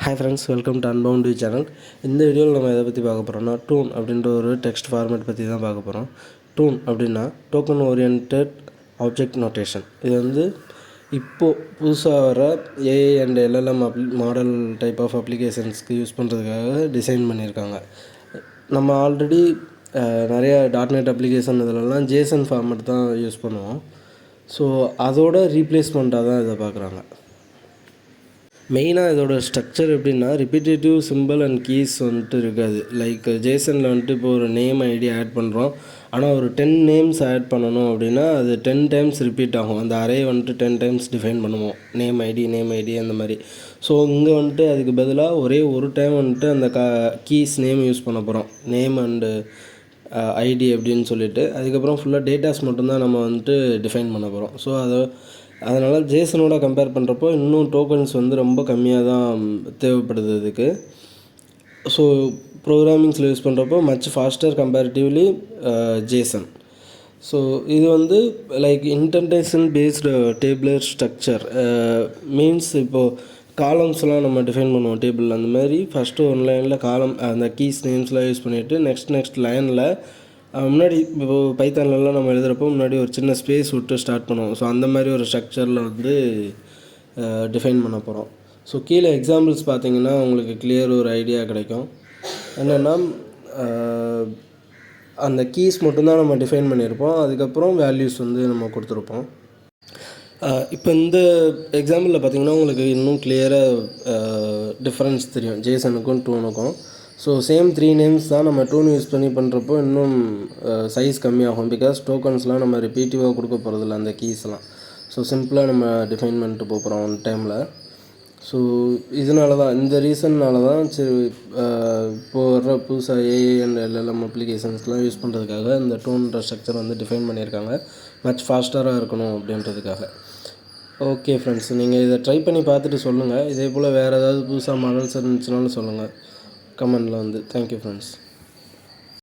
Hi friends, welcome to Unbound channel. இந்த வீடியோவில் நம்ம எதை பற்றி பார்க்க போகிறோம்னா டூன் அப்படின்ற ஒரு டெக்ஸ்ட் ஃபார்மேட் பற்றி தான் பார்க்க போகிறோம். டூன் அப்படின்னா டோக்கன் ஓரியன்டட் ஆப்ஜெக்ட் நோட்டேஷன். இது வந்து இப்போது புதுசாக வர AI and LLM model type of அப்ளிகேஷன்ஸ்க்கு யூஸ் பண்ணுறதுக்காக டிசைன் பண்ணியிருக்காங்க. நம்ம ஆல்ரெடி நிறையா .NET அப்ளிகேஷன் இதிலலாம் ஜேசன் ஃபார்மேட் தான் யூஸ் பண்ணுவோம். ஸோ அதோட ரீப்ளேஸ்மெண்ட்டாக தான் இதை பார்க்குறாங்க. மெயினாக இதோட ஸ்ட்ரக்சர் எப்படின்னா ரிப்பீட்டேட்டிவ் சிம்பிள் அண்ட் கீஸ் வந்துட்டு இருக்காது. லைக் ஜேசனில் வந்துட்டு இப்போ ஒரு நேம் ஐடி ஆட் பண்ணுறோம், ஆனால் ஒரு 10 நேம்ஸ் ஆட் பண்ணணும் அப்படின்னா அது 10 டைம்ஸ் ரிப்பீட் ஆகும். அந்த அரே வந்துட்டு 10 டைம்ஸ் டிஃபைன் பண்ணுவோம், நேம் ஐடி அந்த மாதிரி. ஸோ இங்கே வந்துட்டு அதுக்கு பதிலாக ஒரே ஒரு டைம் வந்துட்டு அந்த கீஸ் நேம் யூஸ் பண்ண போகிறோம், நேம் அண்டு ஐடி அப்படின்னு சொல்லிட்டு. அதுக்கப்புறம் ஃபுல்லாக டேட்டாஸ் மட்டும்தான் நம்ம வந்துட்டு டிஃபைன் பண்ண போகிறோம். ஸோ அதனால் ஜேசனோட கம்பேர் பண்ணுறப்போ இன்னும் டோக்கன்ஸ் வந்து ரொம்ப கம்மியாக தான் தேவைப்படுது இதுக்கு. ஸோ ப்ரோக்ராமிங்ஸில் யூஸ் பண்ணுறப்போ much pastor comparatively Jason. So இது வந்து like indentation based டேபிளர் structure. Means இப்போது காலம்ஸ்லாம் நம்ம டிஃபைன் பண்ணுவோம் டேபிளில். அந்த மாதிரி ஃபஸ்ட்டு ஒன் லைனில் காலம் அந்த கீஸ் நேம்ஸ்லாம் யூஸ் பண்ணிவிட்டு நெக்ஸ்ட் லைனில் முன்னாடி இப்போது பைத்தான்லலாம் நம்ம எழுதுகிறப்போ முன்னாடி ஒரு சின்ன ஸ்பேஸ் விட்டு ஸ்டார்ட் பண்ணுவோம். ஸோ அந்த மாதிரி ஒரு ஸ்ட்ரக்சரில் வந்து டிஃபைன் பண்ண போகிறோம். ஸோ கீழே எக்ஸாம்பிள்ஸ் பார்த்திங்கன்னா உங்களுக்கு கிளியர் ஒரு ஐடியா கிடைக்கும். என்னென்னா அந்த கீஸ் மட்டும்தான் நம்ம டிஃபைன் பண்ணியிருப்போம், அதுக்கப்புறம் வேல்யூஸ் வந்து நம்ம கொடுத்துருப்போம். இப்போ இந்த எக்ஸாம்பிளில் பார்த்திங்கன்னா உங்களுக்கு இன்னும் கிளியராக டிஃப்ரென்ஸ் தெரியும் ஜேசனுக்கும் டூனுக்கும். ஸோ சேம் 3 நேம்ஸ் தான் நம்ம டூன் யூஸ் பண்ணி பண்ணுறப்போ இன்னும் சைஸ் கம்மியாகும். பிகாஸ் டோக்கன்ஸ்லாம் நம்ம ரிப்பீட்டிவாக கொடுக்க போகிறதில்ல அந்த கீஸ்லாம். ஸோ சிம்பிளாக நம்ம டிஃபைன் பண்ணிட்டு போகிறோம் ஒன் டைமில். ஸோ இதனால தான், இந்த ரீசன்னால தான் சரி இப்போது வர்ற புதுசாக ஏஐ அண்ட் எல்எல்எம் அப்ளிகேஷன்ஸ்லாம் யூஸ் பண்ணுறதுக்காக இந்த டூன்ற ஸ்ட்ரக்சர் வந்து டிஃபைன் பண்ணியிருக்காங்க, மச் ஃபாஸ்டராக இருக்கணும் அப்படின்றதுக்காக. ஓகே ஃப்ரெண்ட்ஸ், நீங்கள் இதை ட்ரை பண்ணி பார்த்துட்டு சொல்லுங்கள். இதே போல் வேறு ஏதாவது புதுசாக மாடல்ஸ் இருந்துச்சுனாலும் சொல்லுங்கள் கமெண்டில் வந்து. Thank you friends.